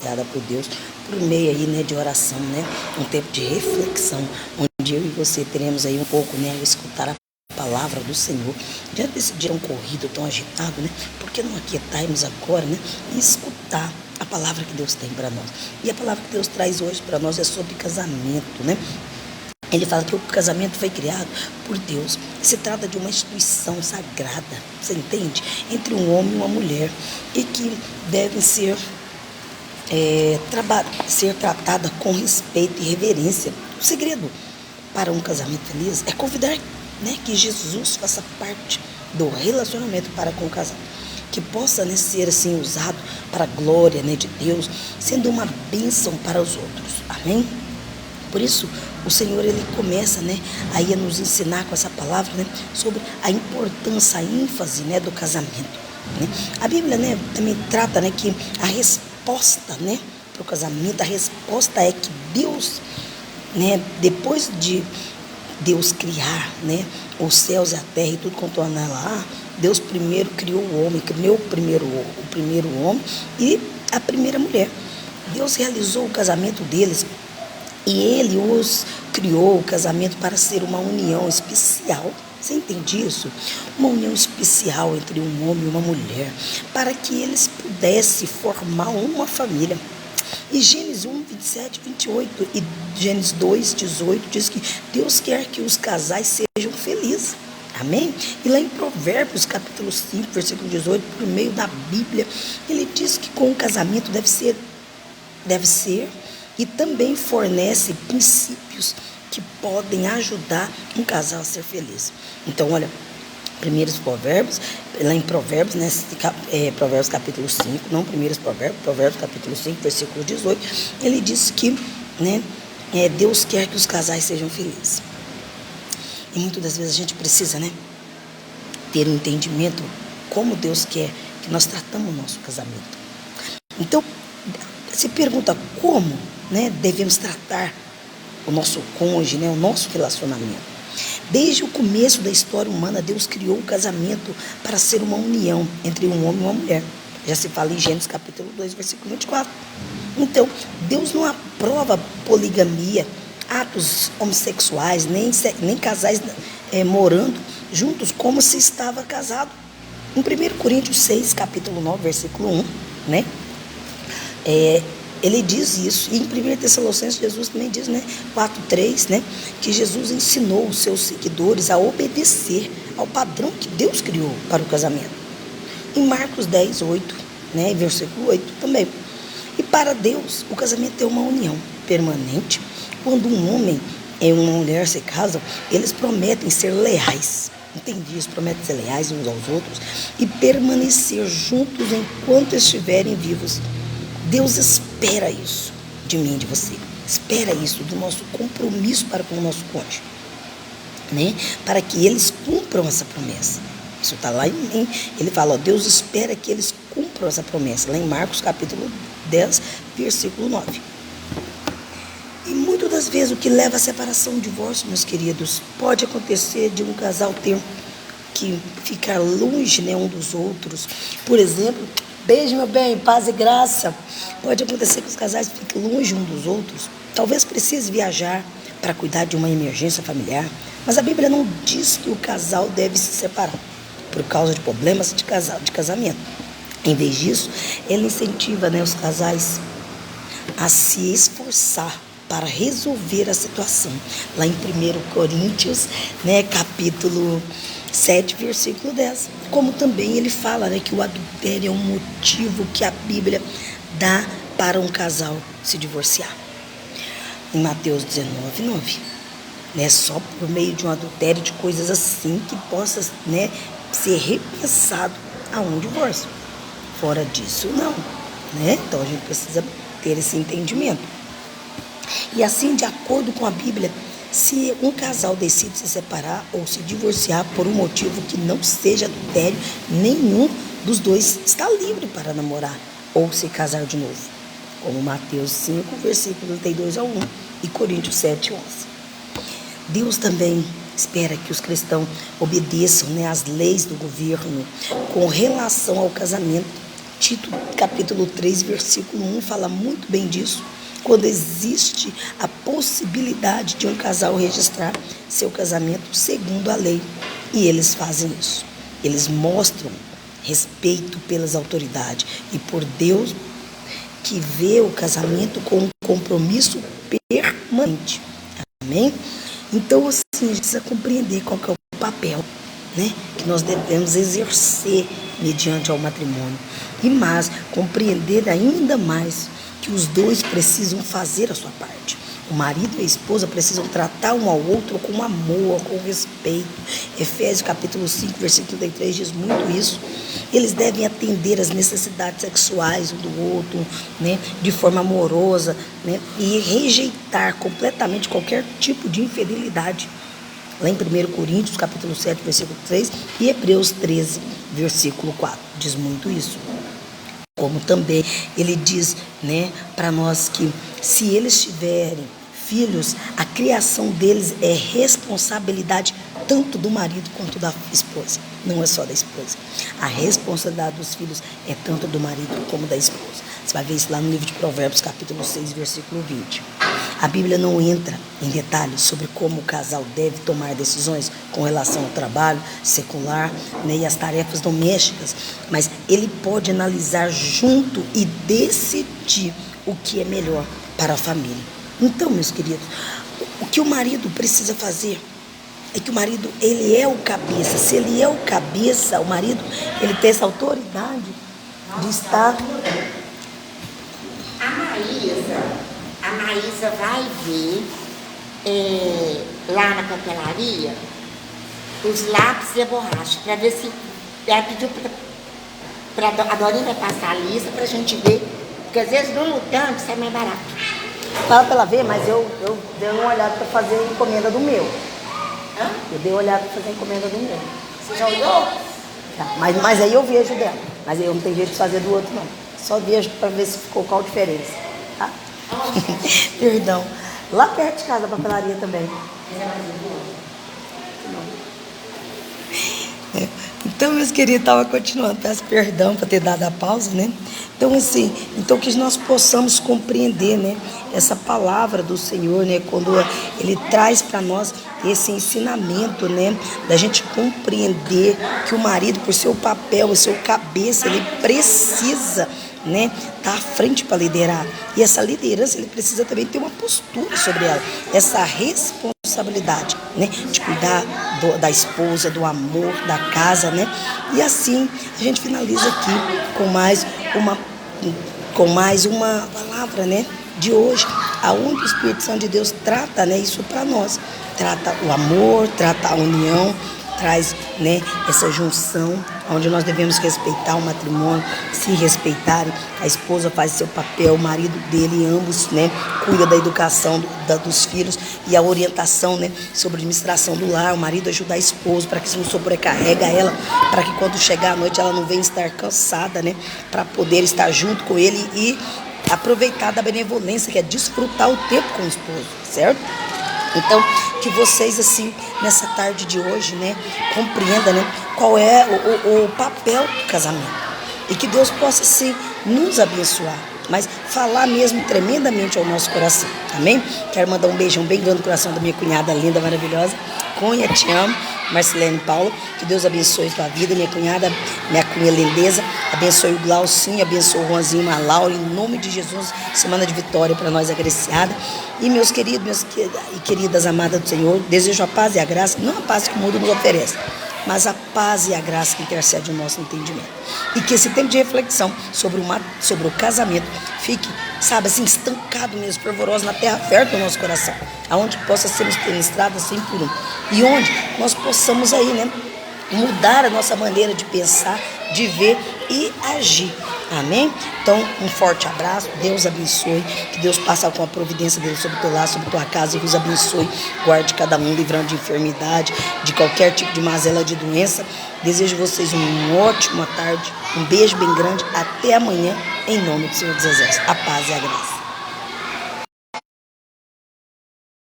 dada por Deus por meio aí, né, de oração, né, um tempo de reflexão, onde eu e você teremos aí um pouco, né, ao escutar a palavra do Senhor, diante desse dia tão corrido, tão agitado, né, por que não aquietarmos agora, né, e escutar a palavra que Deus tem para nós. E a palavra que Deus traz hoje para nós é sobre casamento, né? Ele fala que o casamento foi criado por Deus. Se trata de uma instituição sagrada, você entende? Entre um homem e uma mulher. E que deve ser tratada com respeito e reverência. O segredo para um casamento feliz é convidar, né, que Jesus faça parte do relacionamento para com o casal. Que possa, né, ser assim usado para a glória, né, de Deus, sendo uma bênção para os outros. Amém? Por isso, o Senhor, ele começa, né, aí a nos ensinar com essa palavra, né, sobre a importância, a ênfase, né, do casamento. Né? A Bíblia, né, também trata, né, que a resposta, né, para o casamento, a resposta é que Deus, né, depois de Deus criar, né, os céus e a terra e tudo quanto há lá, Deus primeiro criou o homem, criou o primeiro homem e a primeira mulher. Deus realizou o casamento deles. E ele os criou, o casamento, para ser uma união especial. Você entende isso? Uma união especial entre um homem e uma mulher, para que eles pudessem formar uma família. E Gênesis 1, 27, 28 e Gênesis 2, 18 diz que Deus quer que os casais sejam felizes. Amém? E lá em Provérbios, capítulo 5, versículo 18, por meio da Bíblia, ele diz que com o casamento deve ser e também fornece princípios que podem ajudar um casal a ser feliz. Então, olha, primeiros Provérbios, lá em Provérbios, né, Provérbios capítulo 5, não primeiros Provérbios, Provérbios capítulo 5, versículo 18, ele diz que, né, Deus quer que os casais sejam felizes. E muitas das vezes a gente precisa, né, ter um entendimento como Deus quer que nós tratamos o nosso casamento. Então, se pergunta como, né, devemos tratar o nosso cônjuge, né, o nosso relacionamento. Desde o começo da história humana, Deus criou o casamento para ser uma união entre um homem e uma mulher. Já se fala em Gênesis capítulo 2, versículo 24. Então, Deus não aprova poligamia, atos homossexuais, nem casais morando juntos como se estava casado. Em 1 Coríntios 6, capítulo 9, versículo 1, né? Ele diz isso. E em 1 Tessalonicenses, Jesus também diz, né, 4:3, né, que Jesus ensinou os seus seguidores a obedecer ao padrão que Deus criou para o casamento. Em Marcos 10, 8, né, versículo 8 também. E para Deus, o casamento é uma união permanente. Quando um homem e uma mulher se casam, eles prometem ser leais. Entendi isso, prometem ser leais uns aos outros e permanecer juntos enquanto estiverem vivos. Deus espera isso de mim e de você. Espera isso do nosso compromisso para com o nosso cônjuge, né? Para que eles cumpram essa promessa. Isso está lá ele fala, ó, Deus espera que eles cumpram essa promessa. Lá em Marcos capítulo 10, versículo 9. E muitas das vezes o que leva à separação, o divórcio, meus queridos, pode acontecer de um casal ter que ficar longe, né, um dos outros. Por exemplo, beijo, meu bem, paz e graça. Pode acontecer que os casais fiquem longe um dos outros. Talvez precise viajar para cuidar de uma emergência familiar. Mas a Bíblia não diz que o casal deve se separar por causa de problemas de casamento. Em vez disso, ele incentiva, né, os casais a se esforçar para resolver a situação. Lá em 1 Coríntios, né, capítulo 7, versículo 10. Como também ele fala, né, que o adultério é um motivo que a Bíblia dá para um casal se divorciar. Em Mateus 19, 9. Né, só por meio de um adultério, de coisas assim, que possa, né, ser repensado a um divórcio. Fora disso, não. Né? Então a gente precisa ter esse entendimento. E assim, de acordo com a Bíblia, se um casal decide se separar ou se divorciar por um motivo que não seja adultério, nenhum dos dois está livre para namorar ou se casar de novo. Como Mateus 5, versículo 32 ao 1 e Coríntios 7, 11. Deus também espera que os cristãos obedeçam, né, às leis do governo com relação ao casamento, Tito, capítulo 3, versículo 1, fala muito bem disso, quando existe a possibilidade de um casal registrar seu casamento segundo a lei. E eles fazem isso. Eles mostram respeito pelas autoridades e por Deus, que vê o casamento como um compromisso permanente. Amém? Então, assim, a gente precisa compreender qual que é o papel, né, que nós devemos exercer mediante ao matrimônio. E mais, compreender ainda mais que os dois precisam fazer a sua parte. O marido e a esposa precisam tratar um ao outro com amor, com respeito. Efésios capítulo 5, versículo 33 diz muito isso. Eles devem atender às necessidades sexuais um do outro, né, de forma amorosa, né, e rejeitar completamente qualquer tipo de infidelidade. Lá em 1 Coríntios capítulo 7, versículo 3 e Hebreus 13, versículo 4. Diz muito isso. Como também ele diz, né, para nós que se eles tiverem filhos, a criação deles é responsabilidade tanto do marido quanto da esposa. Não é só da esposa. A responsabilidade dos filhos é tanto do marido como da esposa. Você vai ver isso lá no livro de Provérbios, capítulo 6, versículo 20. A Bíblia não entra em detalhes sobre como o casal deve tomar decisões com relação ao trabalho secular, né, e as tarefas domésticas, mas ele pode analisar junto e decidir o que é melhor para a família. Então, meus queridos, o que o marido precisa fazer é que o marido, ele é o cabeça. Se ele é o cabeça, o marido, ele tem essa autoridade de estar... A Maísa vai ver lá na papelaria os lápis e a borracha, para ver se ela pediu para a Dorinha vai passar a lista para a gente ver, porque às vezes não mudando sai mais barato. Fala para ela ver, mas eu dei uma olhada para fazer a encomenda do meu. Hã? Eu dei uma olhada para fazer a encomenda do meu. Você já olhou? Tá, mas aí eu vejo dela. Mas aí eu não tenho jeito de fazer do outro, não. Só vejo para ver se ficou qual a diferença. Tá? Perdão. Lá perto de casa, a papelaria também. Então, meus queridos, estava continuando. Peço perdão por ter dado a pausa, né? Então, assim, então que nós possamos compreender, né, essa palavra do Senhor, né, quando Ele traz para nós esse ensinamento, né, da gente compreender que o marido, por seu papel, o seu cabeça, ele precisa, né, tá à frente para liderar. E essa liderança, ele precisa também ter uma postura sobre ela, essa responsabilidade, né, de cuidar da esposa, do amor, da casa, né. E assim a gente finaliza aqui com mais uma palavra, né, de hoje, aonde o Espírito Santo de Deus trata, né, isso para nós, trata o amor, trata a união, traz, né, essa junção, onde nós devemos respeitar o matrimônio, se respeitarem, a esposa faz seu papel, o marido dele, ambos, né, cuida da educação dos filhos e a orientação, né, sobre a administração do lar, o marido ajuda a esposa para que isso não sobrecarrega ela, para que quando chegar à noite ela não venha estar cansada, né, para poder estar junto com ele e aproveitar da benevolência, que é desfrutar o tempo com o esposo, certo? Então, que vocês, assim, nessa tarde de hoje, né, compreendam, né, qual é o papel do casamento. E que Deus possa, assim, nos abençoar, mas falar mesmo tremendamente ao nosso coração, amém? Quero mandar um beijão bem grande no coração da minha cunhada linda, maravilhosa. Cunha, te amo. Marcelene Paula, que Deus abençoe tua vida, minha cunhada, minha cunha lindeza, abençoe o Glaucinho, abençoe o Juanzinho, a Laura, em nome de Jesus, semana de vitória para nós agraciada. E meus queridos e queridas amadas do Senhor, desejo a paz e a graça, não a paz que o mundo nos oferece, mas a paz e a graça que intercede o nosso entendimento. E que esse tempo de reflexão sobre o casamento fique, sabe, assim, estancado mesmo, fervoroso na terra fértil do nosso coração, aonde possa ser ministrado assim por um. E onde nós possamos aí, né, mudar a nossa maneira de pensar, de ver e agir. Amém? Então, um forte abraço, Deus abençoe, que Deus passe com a providência dele sobre o teu lar, sobre a tua casa, e vos abençoe, guarde cada um, livrando de enfermidade, de qualquer tipo de mazela, de doença. Desejo a vocês uma ótima tarde, um beijo bem grande, até amanhã, em nome do Senhor dos Exércitos. A paz e a graça.